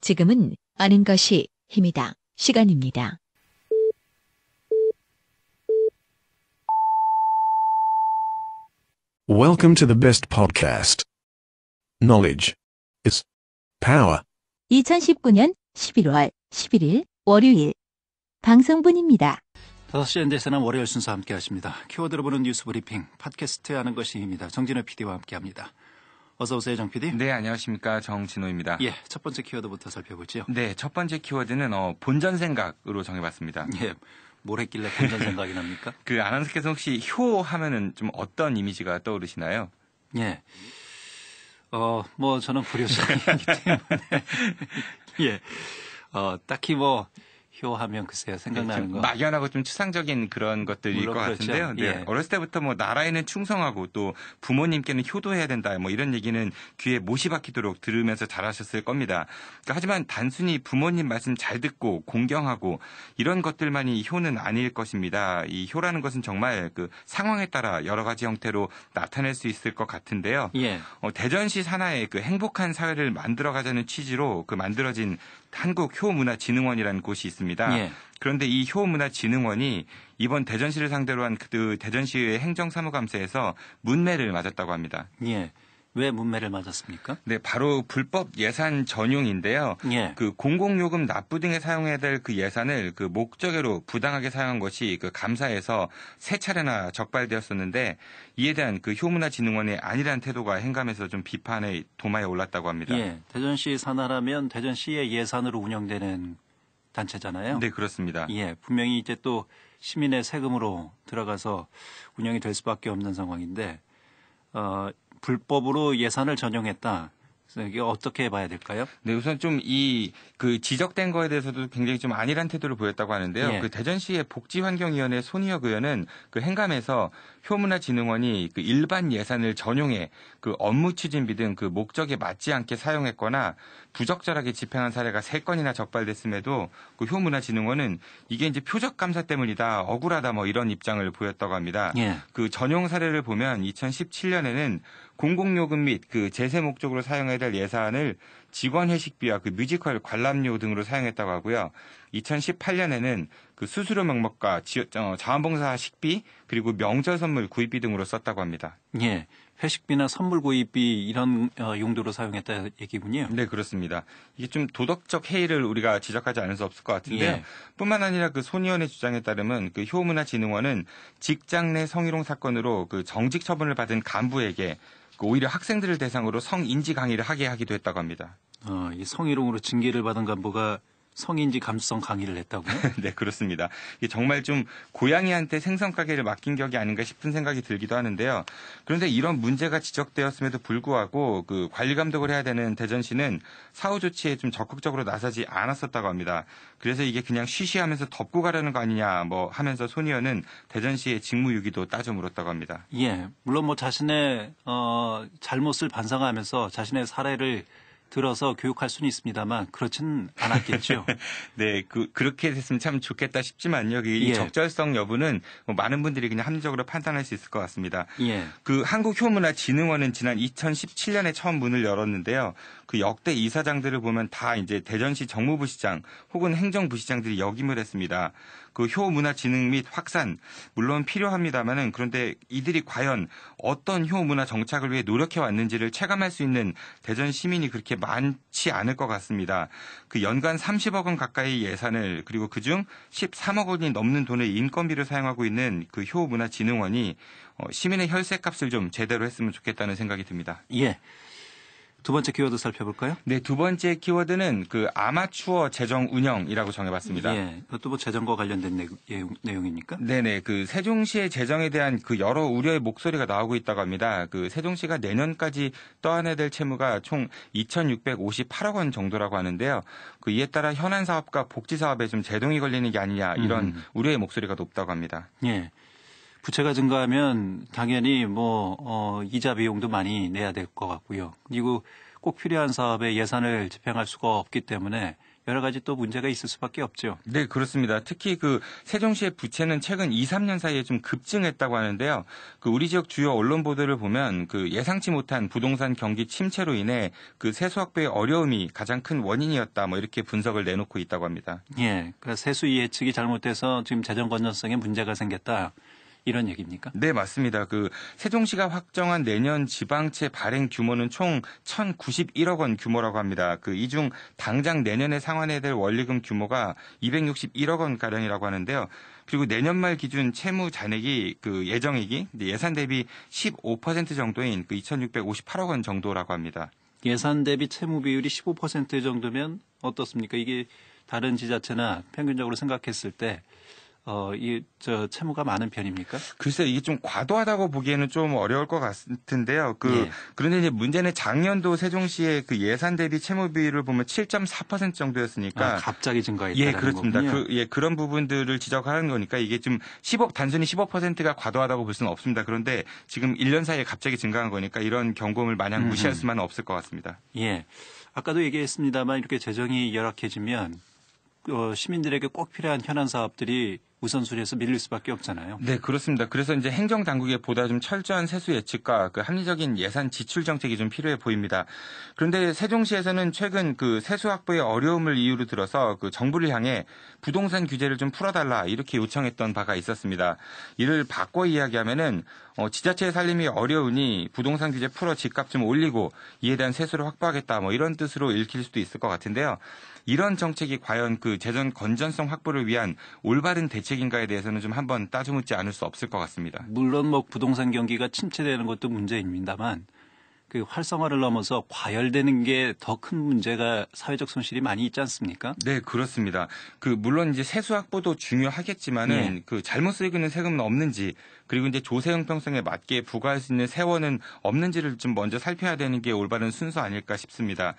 지금은 아는 것이 힘이다. 시간입니다. Welcome to the best podcast. Knowledge is power. 2019년 11월 11일 월요일 방송분입니다. 5시 현대사는 월요일 순서 함께 하십니다. 키워드로 보는 뉴스 브리핑, 팟캐스트 하는 것이 힘이다. 정진호 PD와 함께 합니다. 어서 오세요, 정 PD. 네, 안녕하십니까. 정진호입니다. 예, 첫 번째 키워드부터 살펴보죠. 네, 첫 번째 키워드는 본전 생각으로 정해봤습니다. 예, 뭘 했길래 본전 생각이 납니까? 그 아나운서께서 혹시 효 하면은 좀 어떤 이미지가 떠오르시나요? 예, 뭐 저는 불효자이기 때문에 예, 딱히 뭐 효하면 글쎄요 생각나는 거 막연하고 좀 추상적인 그런 것들일 것 그렇죠. 같은데요. 네, 예. 어렸을 때부터 뭐 나라에는 충성하고 또 부모님께는 효도해야 된다 뭐 이런 얘기는 귀에 못이 박히도록 들으면서 자라셨을 겁니다. 그러니까 하지만 단순히 부모님 말씀 잘 듣고 공경하고 이런 것들만이 효는 아닐 것입니다. 이 효라는 것은 정말 그 상황에 따라 여러 가지 형태로 나타낼 수 있을 것 같은데요. 예. 대전시 산하의 그 행복한 사회를 만들어가자는 취지로 그 만들어진 한국효문화진흥원이라는 곳이 있습니다. 예. 그런데 이 효문화진흥원이 이번 대전시를 상대로 한 그 대전시의 행정사무감사에서 문매를 맞았다고 합니다. 예. 왜 문매를 맞았습니까? 네, 바로 불법 예산 전용인데요. 예. 그 공공요금 납부 등에 사용해야 될 그 예산을 그 목적으로 부당하게 사용한 것이 그 감사에서 3차례나 적발되었었는데 이에 대한 그 효문화진흥원의 안일한 태도가 행감해서 좀 비판의 도마에 올랐다고 합니다. 예. 대전시 산하라면 대전시의 예산으로 운영되는 단체잖아요. 네, 그렇습니다. 예. 분명히 이제 또 시민의 세금으로 들어가서 운영이 될 수밖에 없는 상황인데, 불법으로 예산을 전용했다. 그래서 이게 어떻게 봐야 될까요? 네, 우선 좀 그 지적된 거에 대해서도 굉장히 좀 안일한 태도를 보였다고 하는데요. 예. 그 대전시의 복지환경위원회 손희혁 의원은 그 행감에서 효문화진흥원이 그 일반 예산을 전용해 그 업무 추진비 등 그 목적에 맞지 않게 사용했거나 부적절하게 집행한 사례가 3건이나 적발됐음에도 그 효문화진흥원은 이게 이제 표적 감사 때문이다, 억울하다 뭐 이런 입장을 보였다고 합니다. 예. 그 전용 사례를 보면 2017년에는 공공요금 및 그 제세 목적으로 사용해야 될 예산을 직원 회식비와 그 뮤지컬 관람료 등으로 사용했다고 하고요. 2018년에는 그 수수료 명목과 자원봉사 식비 그리고 명절 선물 구입비 등으로 썼다고 합니다. 예. 회식비나 선물 구입비 이런 용도로 사용했다 얘기군요. 네, 그렇습니다. 이게 좀 도덕적 해이를 우리가 지적하지 않을 수 없을 것 같은데요. 예. 뿐만 아니라 그 손 의원의 주장에 따르면 그 효문화진흥원은 직장 내 성희롱 사건으로 그 정직 처분을 받은 간부에게 오히려 학생들을 대상으로 성인지 강의를 하게 하기도 했다고 합니다. 이 성희롱으로 징계를 받은 간부가 성인지 감수성 강의를 했다고요? 네, 그렇습니다. 이게 정말 좀 고양이한테 생선 가게를 맡긴 격이 아닌가 싶은 생각이 들기도 하는데요. 그런데 이런 문제가 지적되었음에도 불구하고 그 관리 감독을 해야 되는 대전시는 사후 조치에 좀 적극적으로 나서지 않았었다고 합니다. 그래서 이게 그냥 쉬쉬하면서 덮고 가려는 거 아니냐 뭐 하면서 손 의원은 대전시의 직무유기도 따져 물었다고 합니다. 예. 물론 뭐 자신의 잘못을 반성하면서 자신의 사례를 들어서 교육할 수는 있습니다만 그렇지는 않았겠죠. 네, 그렇게 됐으면 참 좋겠다 싶지만요. 이 예. 적절성 여부는 뭐 많은 분들이 그냥 합리적으로 판단할 수 있을 것 같습니다. 예. 그 한국효문화진흥원은 지난 2017년에 처음 문을 열었는데요. 그 역대 이사장들을 보면 다 이제 대전시 정무부시장 혹은 행정부시장들이 역임을 했습니다. 그 효문화진흥 및 확산 물론 필요합니다만은 그런데 이들이 과연 어떤 효문화 정착을 위해 노력해 왔는지를 체감할 수 있는 대전 시민이 그렇게 많지 않을 것 같습니다. 그 연간 30억 원 가까이 예산을 그리고 그중 13억 원이 넘는 돈을 인건비로 사용하고 있는 그 효문화진흥원이 시민의 혈세값을 좀 제대로 했으면 좋겠다는 생각이 듭니다. 예. 두 번째 키워드 살펴볼까요? 네, 두 번째 키워드는 그 아마추어 재정 운영이라고 정해봤습니다. 예. 그것도 뭐 재정과 관련된 내용입니까? 네네. 그 세종시의 재정에 대한 그 여러 우려의 목소리가 나오고 있다고 합니다. 그 세종시가 내년까지 떠안아야 될 채무가 총 2,658억 원 정도라고 하는데요. 그 이에 따라 현안 사업과 복지 사업에 좀 제동이 걸리는 게 아니냐 이런 우려의 목소리가 높다고 합니다. 예. 부채가 증가하면 당연히 이자 비용도 많이 내야 될 것 같고요. 그리고 꼭 필요한 사업에 예산을 집행할 수가 없기 때문에 여러 가지 또 문제가 있을 수밖에 없죠. 네, 그렇습니다. 특히 그 세종시의 부채는 최근 2, 3년 사이에 좀 급증했다고 하는데요. 그 우리 지역 주요 언론 보도를 보면 그 예상치 못한 부동산 경기 침체로 인해 그 세수 확보의 어려움이 가장 큰 원인이었다. 뭐 이렇게 분석을 내놓고 있다고 합니다. 예, 그러니까 세수 예측이 잘못돼서 지금 재정 건전성에 문제가 생겼다. 이런 얘기입니까? 네, 맞습니다. 그 세종시가 확정한 내년 지방채 발행 규모는 총 1,091억 원 규모라고 합니다. 그 이 중 당장 내년에 상환해야 될 원리금 규모가 261억 원 가량이라고 하는데요. 그리고 내년 말 기준 채무 잔액이 그 예정액이 예산 대비 15% 정도인 그 2,658억 원 정도라고 합니다. 예산 대비 채무 비율이 15% 정도면 어떻습니까? 이게 다른 지자체나 평균적으로 생각했을 때 채무가 많은 편입니까? 글쎄 이게 좀 과도하다고 보기에는 좀 어려울 것 같은데요. 예. 그런데 이제 문제는 작년도 세종시의 그 예산 대비 채무 비율을 보면 7.4% 정도였으니까 갑자기 증가했다는 예, 그렇습니다. 거군요. 그런 부분들을 지적하는 거니까 이게 좀 단순히 15%가 과도하다고 볼 수는 없습니다. 그런데 지금 1년 사이에 갑자기 증가한 거니까 이런 경고음을 마냥 무시할 수만은 없을 것 같습니다. 예. 아까도 얘기했습니다만 이렇게 재정이 열악해지면 시민들에게 꼭 필요한 현안 사업들이 우선순위에서 밀릴 수밖에 없잖아요. 네, 그렇습니다. 그래서 이제 행정당국에 보다 좀 철저한 세수 예측과 그 합리적인 예산 지출 정책이 좀 필요해 보입니다. 그런데 세종시에서는 최근 그 세수 확보의 어려움을 이유로 들어서 그 정부를 향해 부동산 규제를 좀 풀어달라 이렇게 요청했던 바가 있었습니다. 이를 바꿔 이야기하면은 지자체의 살림이 어려우니 부동산 규제 풀어 집값 좀 올리고 이에 대한 세수를 확보하겠다 뭐 이런 뜻으로 읽힐 수도 있을 것 같은데요. 이런 정책이 과연 그 재정 건전성 확보를 위한 올바른 대책인가에 대해서는 좀 한번 따져묻지 않을 수 없을 것 같습니다. 물론 뭐 부동산 경기가 침체되는 것도 문제입니다만 그 활성화를 넘어서 과열되는 게 더 큰 문제가 사회적 손실이 많이 있지 않습니까? 네, 그렇습니다. 물론 이제 세수 확보도 중요하겠지만은 네. 그 잘못 쓰이고 있는 세금은 없는지 그리고 이제 조세 형평성에 맞게 부과할 수 있는 세원은 없는지를 좀 먼저 살펴야 되는 게 올바른 순서 아닐까 싶습니다.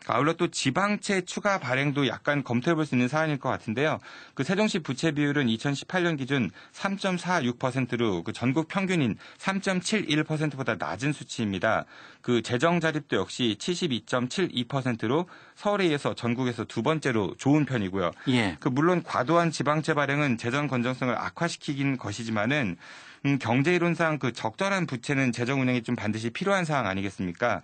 아울러 또 지방채 추가 발행도 약간 검토해 볼 수 있는 사안일 것 같은데요. 그 세종시 부채 비율은 2018년 기준 3.46%로 그 전국 평균인 3.71%보다 낮은 수치입니다. 그 재정 자립도 역시 72.72%로 서울에 이어서 전국에서 두 번째로 좋은 편이고요. 예. 물론 과도한 지방채 발행은 재정 건전성을 악화시키긴 것이지만은 경제 이론상 그 적절한 부채는 재정 운영이 좀 반드시 필요한 사항 아니겠습니까?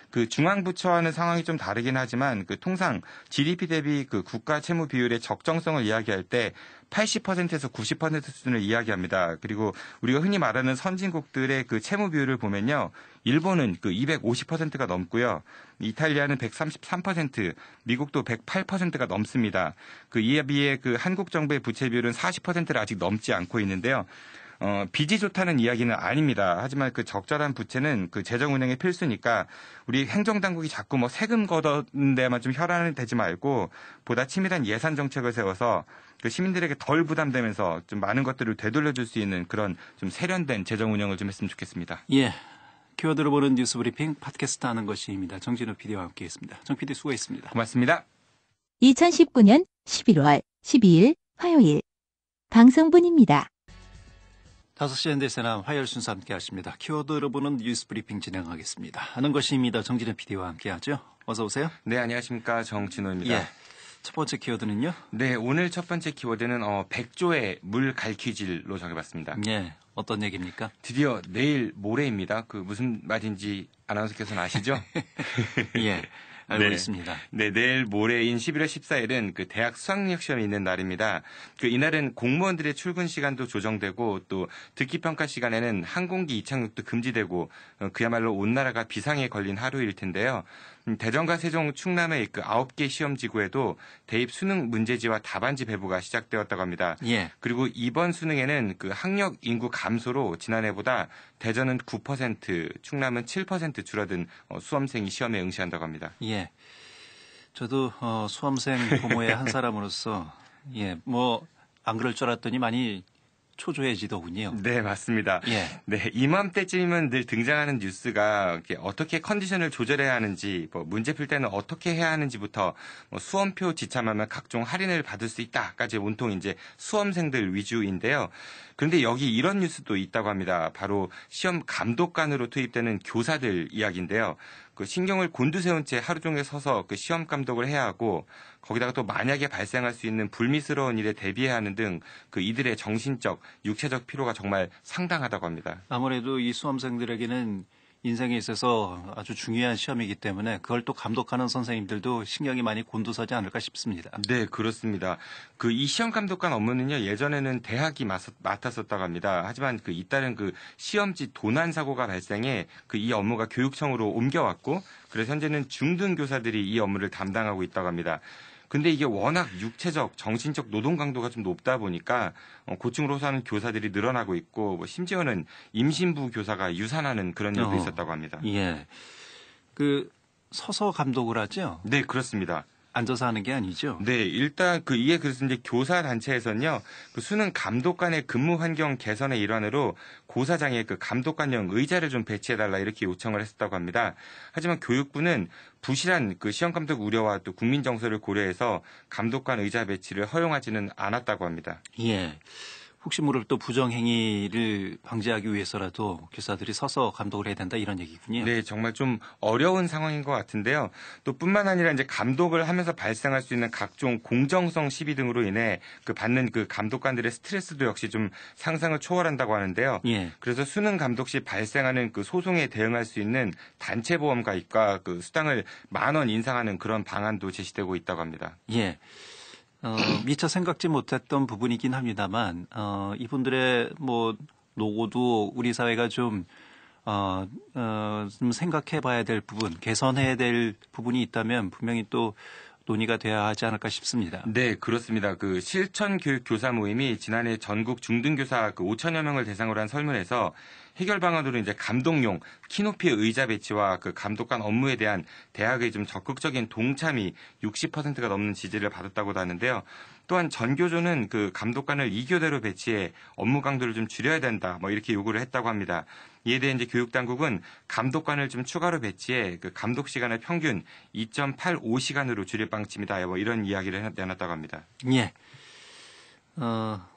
그 중앙부처와는 상황이 좀 다르긴 하지만 그 통상 GDP 대비 그 국가 채무 비율의 적정성을 이야기할 때 80%에서 90% 수준을 이야기합니다. 그리고 우리가 흔히 말하는 선진국들의 그 채무 비율을 보면요. 일본은 그 250%가 넘고요. 이탈리아는 133%, 미국도 108%가 넘습니다. 이에 비해 그 한국 정부의 부채 비율은 40%를 아직 넘지 않고 있는데요. 빚이 좋다는 이야기는 아닙니다. 하지만 그 적절한 부채는 그 재정 운영의 필수니까 우리 행정당국이 자꾸 뭐 세금 걷어는 데만 좀 혈안을 대지 말고 보다 치밀한 예산 정책을 세워서 그 시민들에게 덜 부담되면서 좀 많은 것들을 되돌려줄 수 있는 그런 좀 세련된 재정 운영을 좀 했으면 좋겠습니다. 예. 키워드로 보는 뉴스 브리핑 팟캐스트 하는 것입니다. 정진우 PD와 함께했습니다. 정 PD 수고했습니다. 고맙습니다. 2019년 11월 12일 화요일 방송분입니다. 5시 현대세남 화요일 순서 함께 하십니다. 키워드로 보는 뉴스 브리핑 진행하겠습니다. 하는 것입니다. 정진우 PD와 함께하죠. 어서 오세요. 네, 안녕하십니까. 정진호입니다. 예. 첫 번째 키워드는요? 네, 오늘 첫 번째 키워드는 백조의 물 갈퀴질로 정해봤습니다. 예. 어떤 얘기입니까? 드디어 내일 모레입니다. 무슨 말인지 아나운서께서는 아시죠? 예. 알고 네. 있습니다. 네, 내일 모레인 11월 14일은 그 대학 수학력 시험이 있는 날입니다. 이날은 공무원들의 출근 시간도 조정되고 또 듣기평가 시간에는 항공기 이착륙도 금지되고 그야말로 온 나라가 비상에 걸린 하루일 텐데요. 대전과 세종, 충남의 9개 시험지구에도 대입 수능 문제지와 답안지 배부가 시작되었다고 합니다. 예. 그리고 이번 수능에는 학력 인구 감소로 지난해보다 대전은 9%, 충남은 7% 줄어든 수험생이 시험에 응시한다고 합니다. 예. 저도 수험생 부모의 한 사람으로서 안 그럴 줄 알았더니 많이 초조해지더군요. 네, 맞습니다. 예. 네, 이맘때쯤이면 늘 등장하는 뉴스가 어떻게 컨디션을 조절해야 하는지, 문제 풀 때는 어떻게 해야 하는지부터 수험표 지참하면 각종 할인을 받을 수 있다까지 온통 이제 수험생들 위주인데요. 그런데 여기 이런 뉴스도 있다고 합니다. 바로 시험 감독관으로 투입되는 교사들 이야기인데요. 그 신경을 곤두세운 채 하루 종일 서서 그 시험 감독을 해야 하고 거기다가 또 만약에 발생할 수 있는 불미스러운 일에 대비해야 하는 등 그 이들의 정신적, 육체적 피로가 정말 상당하다고 합니다. 아무래도 이 수험생들에게는 인생에 있어서 아주 중요한 시험이기 때문에 그걸 또 감독하는 선생님들도 신경이 많이 곤두서지 않을까 싶습니다. 네, 그렇습니다. 그 이 시험 감독관 업무는요, 예전에는 대학이 맡았었다고 합니다. 하지만 그 잇따른 그 시험지 도난 사고가 발생해 그 이 업무가 교육청으로 옮겨왔고, 그래서 현재는 중등 교사들이 이 업무를 담당하고 있다고 합니다. 근데 이게 워낙 육체적, 정신적 노동 강도가 좀 높다 보니까 고충을 호소하는 교사들이 늘어나고 있고, 뭐 심지어는 임신부 교사가 유산하는 그런 일도 있었다고 합니다. 예. 그 서서 감독을 하죠? 네, 그렇습니다. 앉아서 하는 게 아니죠? 네, 일단 이게 그래서 이제 교사 단체에서는요, 그 수능 감독관의 근무 환경 개선의 일환으로 고사장에 그 감독관용 의자를 좀 배치해달라 이렇게 요청을 했었다고 합니다. 하지만 교육부는 부실한 그 시험 감독 우려와 또 국민 정서를 고려해서 감독관 의자 배치를 허용하지는 않았다고 합니다. 예. 혹시 모를 또 부정행위를 방지하기 위해서라도 교사들이 서서 감독을 해야 된다 이런 얘기군요. 네, 정말 좀 어려운 상황인 것 같은데요. 또 뿐만 아니라 이제 감독을 하면서 발생할 수 있는 각종 공정성 시비 등으로 인해 그 받는 그 감독관들의 스트레스도 역시 좀 상상을 초월한다고 하는데요. 예. 그래서 수능 감독 시 발생하는 그 소송에 대응할 수 있는 단체 보험 가입과 그 수당을 10,000원 인상하는 그런 방안도 제시되고 있다고 합니다. 예. 미처 생각지 못했던 부분이긴 합니다만, 이분들의 뭐, 노고도 우리 사회가 좀 생각해 봐야 될 부분, 개선해야 될 부분이 있다면 분명히 또 논의가 돼야 하지 않을까 싶습니다. 네, 그렇습니다. 그 실천교육교사 모임이 지난해 전국 중등교사 그 5,000여 명을 대상으로 한 설문에서 해결 방안으로 이제 감독용 키높이의 의자 배치와 그 감독관 업무에 대한 대학의 좀 적극적인 동참이 60%가 넘는 지지를 받았다고 하는데요. 또한 전교조는 그 감독관을 2교대로 배치해 업무 강도를 좀 줄여야 된다, 뭐 이렇게 요구를 했다고 합니다. 이에 대해 이제 교육당국은 감독관을 좀 추가로 배치해 그 감독 시간을 평균 2.85시간으로 줄일 방침이다, 뭐 이런 이야기를 내놨다고 합니다. 예.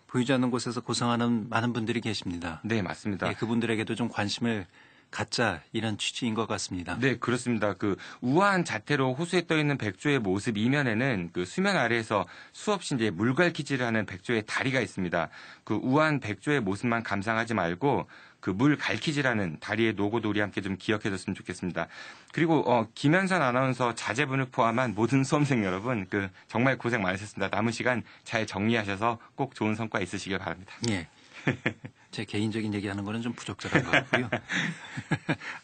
보이지 않는 곳에서 고생하는 많은 분들이 계십니다. 네, 맞습니다. 예, 그분들에게도 좀 관심을 갖자 이런 취지인 것 같습니다. 네, 그렇습니다. 그 우아한 자태로 호수에 떠 있는 백조의 모습 이면에는 그 수면 아래에서 수없이 이제 물갈퀴질을 하는 백조의 다리가 있습니다. 그 우아한 백조의 모습만 감상하지 말고 그 물 갈퀴질하는 다리의 노고도 우리 함께 좀 기억해줬으면 좋겠습니다. 그리고 김현선 아나운서 자제분을 포함한 모든 수험생 여러분, 그 정말 고생 많으셨습니다. 남은 시간 잘 정리하셔서 꼭 좋은 성과 있으시길 바랍니다. 예. 제 개인적인 얘기하는 거는 좀 부적절한 것 같고요.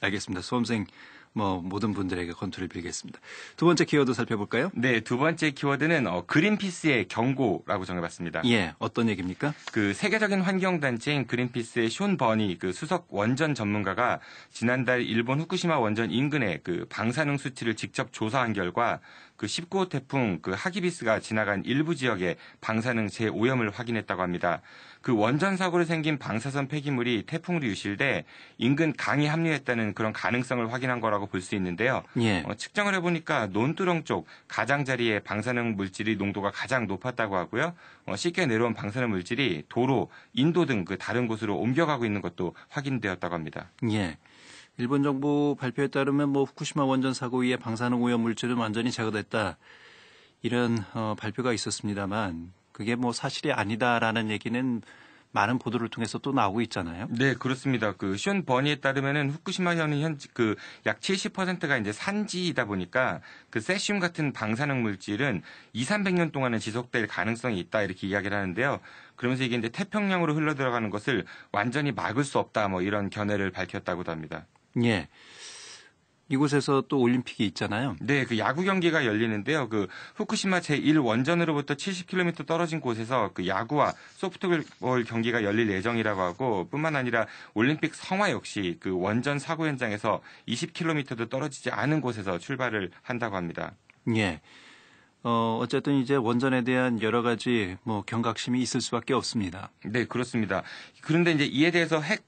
알겠습니다. 수험생 모든 분들에게 건투를 빌겠습니다. 두 번째 키워드 살펴볼까요? 네, 두 번째 키워드는 그린피스의 경고라고 정해봤습니다. 예, 어떤 얘기입니까? 그 세계적인 환경단체인 그린피스의 숀 버니 그 수석 원전 전문가가 지난달 일본 후쿠시마 원전 인근의 그 방사능 수치를 직접 조사한 결과 그 19호 태풍 그 하기비스가 지나간 일부 지역에 방사능 재오염을 확인했다고 합니다. 그 원전 사고로 생긴 방사선 폐기물이 태풍으로 유실돼 인근 강이 합류했다는 그런 가능성을 확인한 거라고 볼 수 있는데요. 예. 측정을 해보니까 논두렁 쪽 가장자리에 방사능 물질이 농도가 가장 높았다고 하고요. 쉽게 내려온 방사능 물질이 도로, 인도 등 그 다른 곳으로 옮겨가고 있는 것도 확인되었다고 합니다. 예. 일본 정부 발표에 따르면 후쿠시마 원전 사고 이후에 방사능 오염 물질은 완전히 제거됐다. 이런 발표가 있었습니다만 그게 사실이 아니다라는 얘기는 많은 보도를 통해서 또 나오고 있잖아요. 네, 그렇습니다. 그 숀 버니에 따르면은 후쿠시마 현은 약 70%가 이제 산지이다 보니까 그 세슘 같은 방사능 물질은 200~300년 동안은 지속될 가능성이 있다 이렇게 이야기를 하는데요. 그러면서 이게 이제 태평양으로 흘러 들어가는 것을 완전히 막을 수 없다 이런 견해를 밝혔다고도 합니다. 예. 이곳에서 또 올림픽이 있잖아요. 네, 그 야구 경기가 열리는데요. 그 후쿠시마 제1원전으로부터 70km 떨어진 곳에서 그 야구와 소프트볼 경기가 열릴 예정이라고 하고 뿐만 아니라 올림픽 성화 역시 그 원전 사고 현장에서 20km도 떨어지지 않은 곳에서 출발을 한다고 합니다. 예. 어쨌든 이제 원전에 대한 여러 가지 경각심이 있을 수밖에 없습니다. 네, 그렇습니다. 그런데 이제 이에 대해서 핵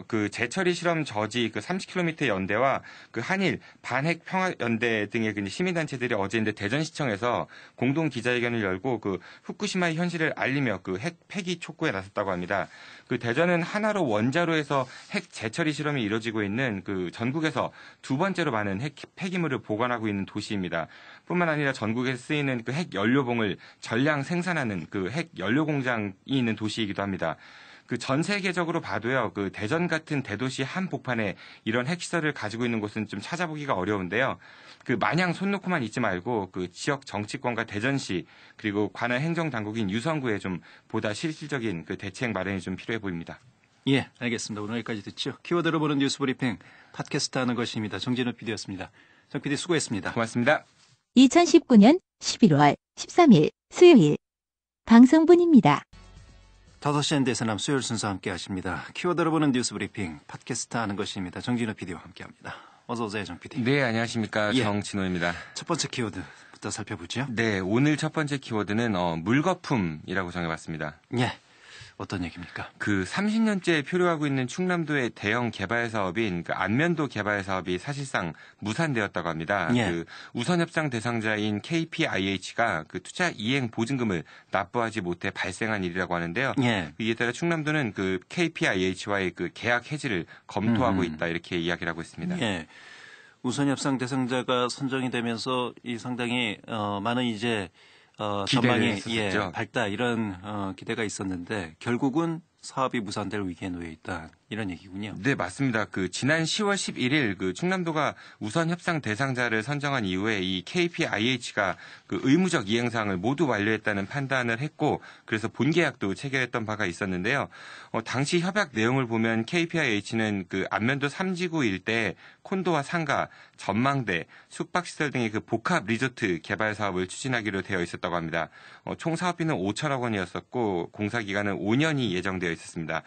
그 재처리 실험 저지 그 30km 연대와 그 한일 반핵 평화 연대 등의 그 시민단체들이 어제인데 대전시청에서 공동 기자회견을 열고 그 후쿠시마의 현실을 알리며 그 핵 폐기 촉구에 나섰다고 합니다. 그 대전은 하나로 원자로에서 핵 재처리 실험이 이루어지고 있는 그 전국에서 두 번째로 많은 핵 폐기물을 보관하고 있는 도시입니다. 뿐만 아니라 전국에 쓰이는 그 핵 연료봉을 전량 생산하는 그 핵 연료 공장이 있는 도시이기도 합니다. 그 전 세계적으로 봐도요, 그 대전 같은 대도시 한복판에 이런 핵시설을 가지고 있는 곳은 좀 찾아보기가 어려운데요. 그 마냥 손 놓고만 있지 말고 그 지역 정치권과 대전시 그리고 관할 행정당국인 유성구에 좀 보다 실질적인 그 대책 마련이 좀 필요해 보입니다. 예, 알겠습니다. 오늘 여기까지 듣죠. 키워드로 보는 뉴스 브리핑 팟캐스트 하는 것입니다. 정진우 PD였습니다. 정 PD 수고했습니다. 고맙습니다. 2019년 11월 13일 수요일 방송분입니다. 5시 대선남 수요일 순서 함께 하십니다. 키워드로 보는 뉴스 브리핑 팟캐스트 하는 것입니다. 정진우 PD와 함께합니다. 어서 오세요, 정 PD. 네, 안녕하십니까. 예. 정진호입니다. 첫 번째 키워드부터 살펴보죠. 네, 오늘 첫 번째 키워드는 물거품이라고 정해봤습니다. 예, 어떤 얘기입니까? 그 30년째 표류하고 있는 충남도의 대형 개발 사업인 그 안면도 개발 사업이 사실상 무산되었다고 합니다. 예. 그 우선 협상 대상자인 KPIH가 그 투자 이행 보증금을 납부하지 못해 발생한 일이라고 하는데요. 예. 이에 따라 충남도는 그 KPIH와의 그 계약 해지를 검토하고 있다 이렇게 이야기를 하고 있습니다. 예. 우선 협상 대상자가 선정이 되면서 이 상당히 많은 이제 전망이 했었죠. 밝다 이런 기대가 있었는데 결국은 사업이 무산될 위기에 놓여 있다 이런 얘기군요. 네, 맞습니다. 그 지난 10월 11일 그 충남도가 우선 협상 대상자를 선정한 이후에 이 KPIH가 그 의무적 이행사항을 모두 완료했다는 판단을 했고 그래서 본계약도 체결했던 바가 있었는데요. 당시 협약 내용을 보면 KPIH는 그 안면도 3지구 일대 콘도와 상가, 전망대, 숙박시설 등의 그 복합 리조트 개발 사업을 추진하기로 되어 있었다고 합니다. 총 사업비는 5천억 원이었었고 공사 기간은 5년이 예정되어 있었습니다.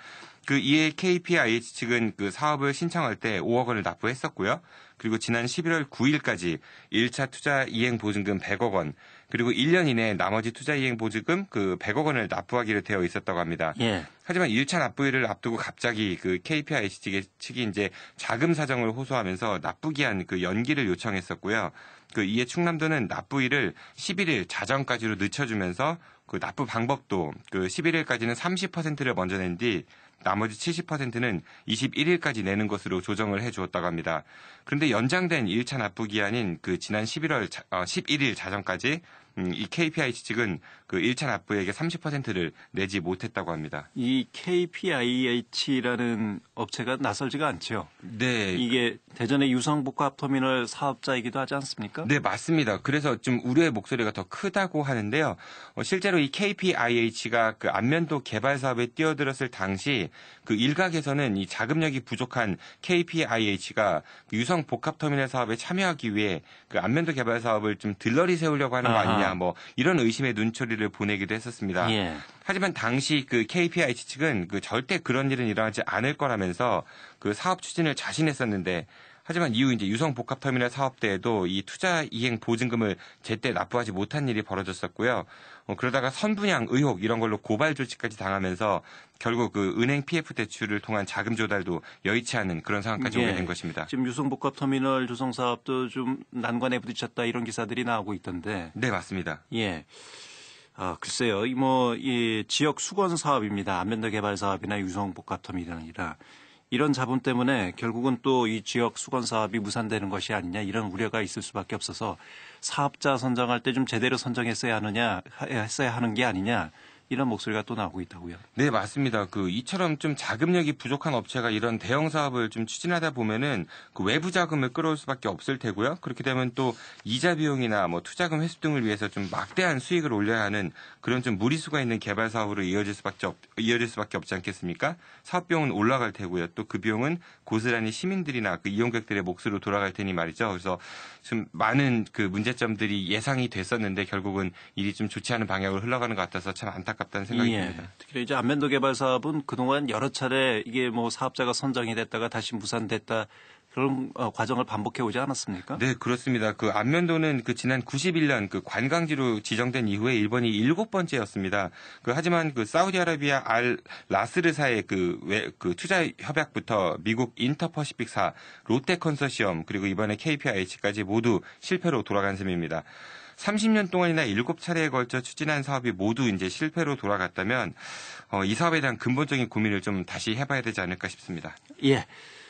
그 이에 KPIH 측은 그 사업을 신청할 때 5억 원을 납부했었고요. 그리고 지난 11월 9일까지 1차 투자 이행 보증금 100억 원, 그리고 1년 이내에 나머지 투자 이행 보증금 그 100억 원을 납부하기로 되어 있었다고 합니다. 예. 하지만 1차 납부일을 앞두고 갑자기 그 KPIH 측이 이제 자금 사정을 호소하면서 납부기한 그 연기를 요청했었고요. 그 이에 충남도는 납부일을 11일 자정까지로 늦춰주면서 그 납부 방법도 그 11일까지는 30%를 먼저 낸 뒤 나머지 70%는 21일까지 내는 것으로 조정을 해 주었다고 합니다. 그런데 연장된 1차 납부 기한인 그 지난 11일 자정까지 이 KPIH 측은 그 1차 납부액의 30%를 내지 못했다고 합니다. 이 KPIH라는 업체가 낯설지가 않죠. 네. 이게 대전의 유성복합터미널 사업자이기도 하지 않습니까? 네, 맞습니다. 그래서 좀 우려의 목소리가 더 크다고 하는데요. 실제로 이 KPIH가 그 안면도 개발 사업에 뛰어들었을 당시 그 일각에서는 이 자금력이 부족한 KPIH가 유성 복합터미널 사업에 참여하기 위해 그 안면도 개발 사업을 좀 들러리 세우려고 하는 거 아니냐, 뭐 이런 의심의 눈초리를 보내기도 했었습니다. 예. 하지만 당시 그 KPIH 측은 그 절대 그런 일은 일어나지 않을 거라면서 그 사업 추진을 자신했었는데 하지만 이후 이제 유성복합터미널 사업 때에도 이 투자 이행 보증금을 제때 납부하지 못한 일이 벌어졌었고요. 그러다가 선분양 의혹 이런 걸로 고발 조치까지 당하면서 결국 그 은행 PF 대출을 통한 자금 조달도 여의치 않은 그런 상황까지 오게 된 것입니다. 지금 유성복합터미널 조성 사업도 좀 난관에 부딪혔다 이런 기사들이 나오고 있던데. 네, 맞습니다. 예. 글쎄요. 이 지역 수건 사업입니다. 안면도 개발 사업이나 유성복합터미널이라 이런 자본 때문에 결국은 또 이 지역 수건 사업이 무산되는 것이 아니냐 이런 우려가 있을 수밖에 없어서 사업자 선정할 때 좀 제대로 선정했어야 하는 게 아니냐 이런 목소리가 또 나오고 있다고요. 네, 맞습니다. 그 이처럼 좀 자금력이 부족한 업체가 이런 대형 사업을 좀 추진하다 보면은 그 외부 자금을 끌어올 수밖에 없을 테고요. 그렇게 되면 또 이자 비용이나 뭐 투자금 회수 등을 위해서 좀 막대한 수익을 올려야 하는 그런 좀 무리수가 있는 개발 사업으로 이어질 수밖에 없지 않겠습니까? 사업 비용은 올라갈 테고요. 또 그 비용은 고스란히 시민들이나 그 이용객들의 몫으로 돌아갈 테니 말이죠. 그래서 좀 많은 그 문제점들이 예상이 됐었는데 결국은 일이 좀 좋지 않은 방향으로 흘러가는 것 같아서 참 안타깝다는 생각이 듭니다. 특히 이제 안면도 개발 사업은 그동안 여러 차례 이게 뭐 사업자가 선정이 됐다가 다시 무산됐다 그런 과정을 반복해 오지 않았습니까? 네, 그렇습니다. 그 안면도는 그 지난 91년 그 관광지로 지정된 이후에 일본이 7번째였습니다. 하지만 그 사우디아라비아 알 라스르사의 그 투자 협약부터 미국 인터퍼시픽사, 롯데 컨소시엄, 그리고 이번에 KPIH까지 모두 실패로 돌아간 셈입니다. 30년 동안이나 7차례에 걸쳐 추진한 사업이 모두 이제 실패로 돌아갔다면 이 사업에 대한 근본적인 고민을 좀 다시 해봐야 되지 않을까 싶습니다. 예.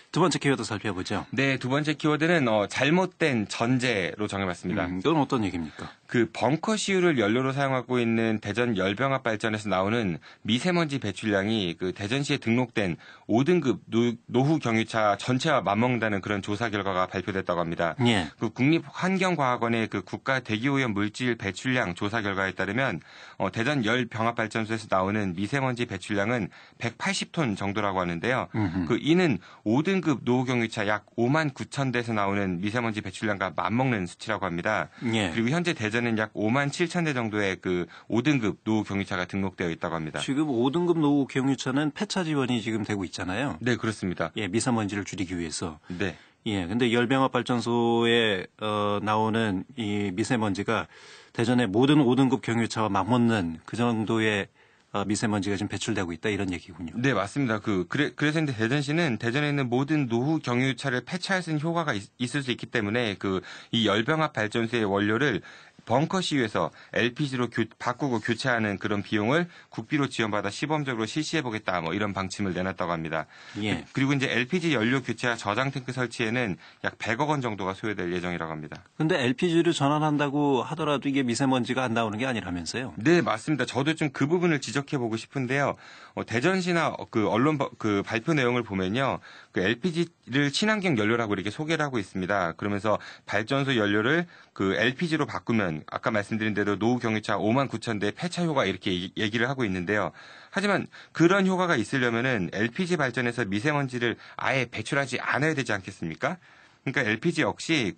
두 번째 키워드 살펴보죠. 네, 두 번째 키워드는 잘못된 전제로 정해봤습니다. 이건 어떤 얘기입니까? 그 벙커 시유를 연료로 사용하고 있는 대전 열병합 발전에서 나오는 미세먼지 배출량이 그 대전시에 등록된 5등급 노후 경유차 전체와 맞먹는다는 그런 조사 결과가 발표됐다고 합니다. 예. 그 국립환경과학원의 그 국가 대기오염 물질 배출량 조사 결과에 따르면 대전 열병합 발전소에서 나오는 미세먼지 배출량은 180톤 정도라고 하는데요. 이는 5등급 노후 경유차 약 5만 9천 대에서 나오는 미세먼지 배출량과 맞먹는 수치라고 합니다. 예. 그리고 현재 대전은 약 5만 7천 대 정도의 그 5등급 노후 경유차가 등록되어 있다고 합니다. 지금 5등급 노후 경유차는 폐차 지원이 지금 되고 있잖아요. 네, 그렇습니다. 예, 미세먼지를 줄이기 위해서. 네. 예, 근데 열병합 발전소에 나오는 이 미세먼지가 대전의 모든 5등급 경유차와 맞먹는 그 정도의 미세먼지가 지금 배출되고 있다 이런 얘기군요. 네, 맞습니다. 그래서 이제 대전시는 대전에 있는 모든 노후 경유차를 폐차할 수 있는 효과가 있을 수 있기 때문에 이 열병합 발전소의 원료를 벙커 시유에서 LPG로 바꾸고 교체하는 그런 비용을 국비로 지원받아 시범적으로 실시해보겠다 이런 방침을 내놨다고 합니다. 예. 그리고 이제 LPG 연료 교체와 저장 탱크 설치에는 약 100억 원 정도가 소요될 예정이라고 합니다. 근데 LPG를 전환한다고 하더라도 이게 미세먼지가 안 나오는 게 아니라면서요? 네, 맞습니다. 저도 좀 그 부분을 지적해보고 싶은데요. 대전시나 언론 발표 내용을 보면요. LPG를 친환경 연료라고 이렇게 소개를 하고 있습니다. 그러면서 발전소 연료를 LPG로 바꾸면 아까 말씀드린 대로 노후 경유차 5만 9천 대 폐차 효과 이렇게 얘기를 하고 있는데요. 하지만 그런 효과가 있으려면은 LPG 발전에서 미세먼지를 아예 배출하지 않아야 되지 않겠습니까? 그러니까 LPG 역시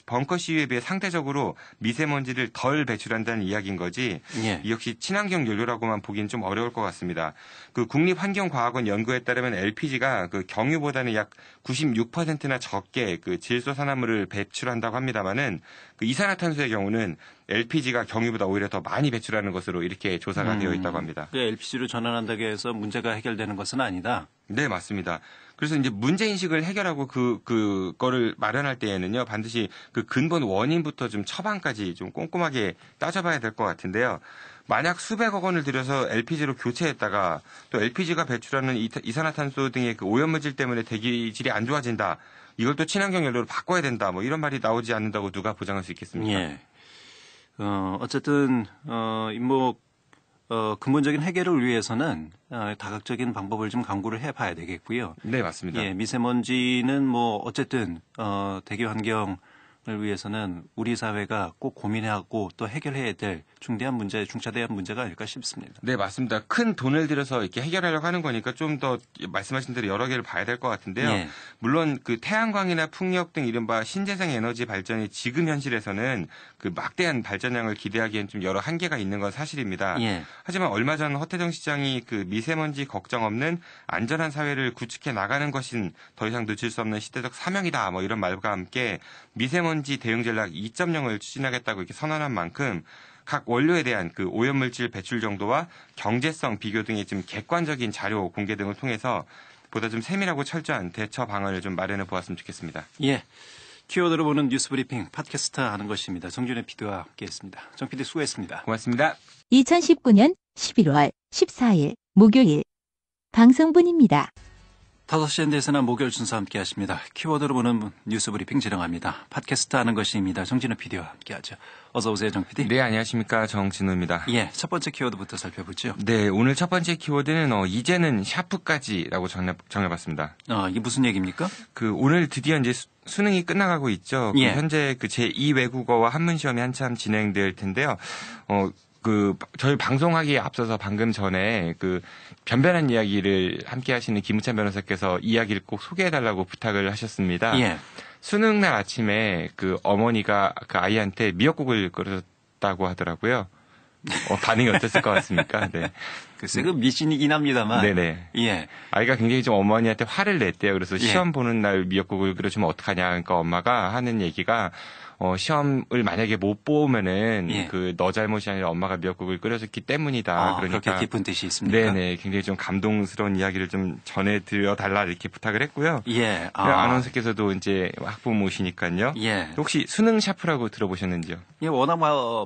벙커 시유에 비해 상대적으로 미세먼지를 덜 배출한다는 이야기인 거지. 예. 이 역시 친환경 연료라고만 보기엔 좀 어려울 것 같습니다. 국립환경과학원 연구에 따르면 LPG가 경유보다는 약 96%나 적게 질소산화물을 배출한다고 합니다만은 이산화탄소의 경우는 LPG가 경유보다 오히려 더 많이 배출하는 것으로 이렇게 조사가 되어 있다고 합니다. LPG로 전환한다고 해서 문제가 해결되는 것은 아니다. 네, 맞습니다. 그래서 이제 문제인식을 해결하고 그거를 마련할 때에는요, 반드시 근본 원인부터 좀 처방까지 좀 꼼꼼하게 따져봐야 될 것 같은데요. 만약 수백억 원을 들여서 LPG로 교체했다가 또 LPG가 배출하는 이산화탄소 등의 오염물질 때문에 대기질이 안 좋아진다. 이걸 또 친환경 연료로 바꿔야 된다. 이런 말이 나오지 않는다고 누가 보장할 수 있겠습니까? 예. 어쨌든, 근본적인 해결을 위해서는 다각적인 방법을 좀 강구를 해봐야 되겠고요. 네, 맞습니다. 예, 미세먼지는 어쨌든 대기 환경을 위해서는 우리 사회가 꼭 고민하고 또 해결해야 될 중차대한 문제가 아닐까 싶습니다. 네, 맞습니다. 큰 돈을 들여서 이렇게 해결하려고 하는 거니까 좀 더 말씀하신 대로 여러 개를 봐야 될 것 같은데요. 예. 물론 태양광이나 풍력 등 이른바 신재생 에너지 발전이 지금 현실에서는 막대한 발전량을 기대하기엔 좀 여러 한계가 있는 건 사실입니다. 예. 하지만 얼마 전 허태정 시장이 미세먼지 걱정 없는 안전한 사회를 구축해 나가는 것은 더 이상 놓칠 수 없는 시대적 사명이다. 이런 말과 함께 미세먼지 대응 전략 2.0을 추진하겠다고 이렇게 선언한 만큼 각 원료에 대한 오염물질 배출 정도와 경제성 비교 등의 좀 객관적인 자료 공개 등을 통해서 보다 좀 세밀하고 철저한 대처 방안을 좀 마련해 보았으면 좋겠습니다. 예. 키워드로 보는 뉴스 브리핑 팟캐스트 하는 것입니다. 정준혜 PD와 함께했습니다. 정 PD 수고했습니다. 고맙습니다. 2019년 11월 14일 목요일 방송분입니다. 5시엔 대해서나 목요일 순서 함께 하십니다. 키워드로 보는 뉴스 브리핑 진행합니다. 팟캐스트 하는 것입니다. 정진우 PD와 함께 하죠. 어서 오세요, 정 PD. 네, 안녕하십니까. 정진우입니다. 예, 첫 번째 키워드부터 살펴보죠. 네, 오늘 첫 번째 키워드는 이제는 샤프까지라고 정해봤습니다. 이게 무슨 얘기입니까? 오늘 드디어 이제 수능이 끝나가고 있죠. 예. 현재 제2 외국어와 한문 시험이 한참 진행될 텐데요. 저희 방송하기에 앞서서 방금 전에 변변한 이야기를 함께 하시는 김우찬 변호사께서 이야기를 꼭 소개해달라고 부탁을 하셨습니다. 예. 수능날 아침에 어머니가 아이한테 미역국을 끓였다고 하더라고요. 반응이 어땠을 것 같습니까? 네. 글쎄 그 미신이긴 합니다만. 네네. 예. 아이가 굉장히 좀 어머니한테 화를 냈대요. 그래서 예. 시험 보는 날 미역국을 끓여주면 어떡하냐. 그러니까 엄마가 하는 얘기가 시험을 만약에 못 보면은 예. 너 잘못이 아니라 엄마가 미역국을 끓여줬기 때문이다. 그러니까 그렇게 깊은 뜻이 있습니까? 네네. 굉장히 좀 감동스러운 이야기를 좀 전해드려 달라 이렇게 부탁을 했고요. 예. 아나운서께서도 이제 학부모시니까요. 예. 혹시 수능 샤프라고 들어보셨는지요? 예, 워낙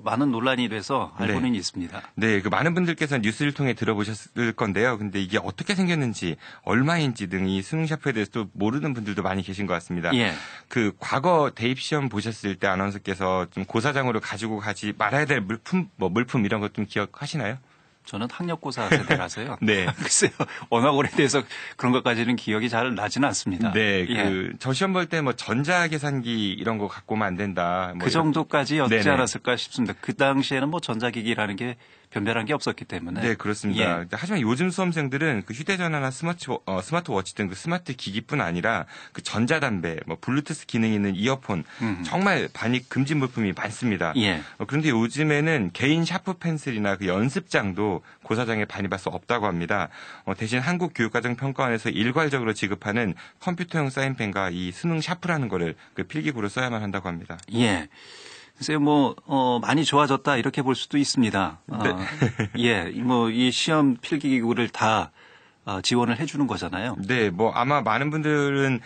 많은 논란이 돼서 알고는 있습니다. 네, 그 많은 분들께서 뉴스를 통해 들어보셨을 건데요. 근데 이게 어떻게 생겼는지, 얼마인지 등 이 수능 샤프에 대해서 또 모르는 분들도 많이 계신 것 같습니다. 예. 그 과거 대입 시험 보셨을 때 아나운서께서 좀 고사장으로 가지고 가지 말아야 될 물품 이런 것 좀 기억하시나요? 저는 학력고사 세대라서요. 네. 글쎄요. 워낙 오래돼서 그런 것까지는 기억이 잘 나지는 않습니다. 네. 예. 저 시험 볼 때 전자계산기 이런 거 갖고 오면 안 된다. 그 정도까지 였지 네네. 않았을까 싶습니다. 그 당시에는 전자기기라는 게 변별한 게 없었기 때문에. 네, 그렇습니다. 예. 하지만 요즘 수험생들은 그 휴대전화나 스마트워치 등 그 스마트 기기뿐 아니라 그 전자담배, 블루투스 기능 있는 이어폰, 정말 반입 금지 물품이 많습니다. 예. 그런데 요즘에는 개인 샤프 펜슬이나 그 연습장도 고사장에 반입할 수 없다고 합니다. 대신 한국교육과정평가원에서 일괄적으로 지급하는 컴퓨터용 사인펜과 이 수능 샤프라는 거를 그 필기구로 써야만 한다고 합니다. 예. 글쎄요, 많이 좋아졌다, 이렇게 볼 수도 있습니다. 예, 이 시험 필기기구를 다 지원을 해주는 거잖아요. 네, 아마 많은 분들은